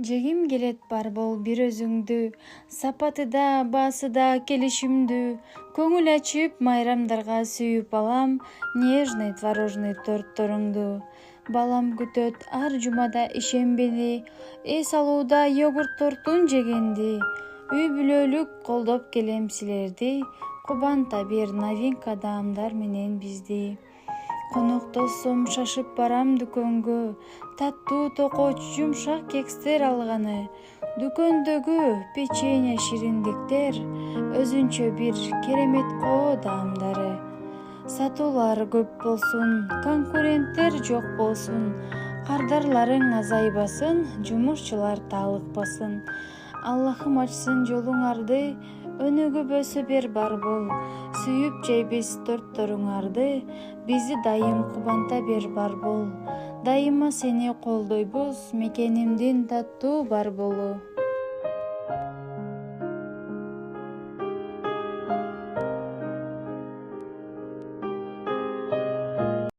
Жегим келет бар бол бир өзүңдү, сапаты да, баасы да келишимдүү. Көңүл ачып, майрамдарга сүйүп алам, нежный творожный тортторуңду. Балам күтөт ар жумада ишембени, эс алууда йогурт тортун жегенди. Үй бүлөлүк колдоп келем силерди, кубанта бер новинка даамдар менен бизди. Коноктосом шашып барам дүкөнгө, таттуу токоч жумшак кекстер алганы. Дүкөндөгү печенье шириндиктер өзүнчө бир керемет коо даамдары. Сатуулар көп болсун, конкуренттер жок болсун, кардарларың азайбасын, жумушчулар таалыкпасын. Аллахым ачсын жолуңарды, өнүгүп өсө бер бар бол. Сүйүп жейбиз тортторуңарды, бизди дайым кубанта бер бар бол. Дайыма сени колдойбуз, мекенимдин таттуу бар болу.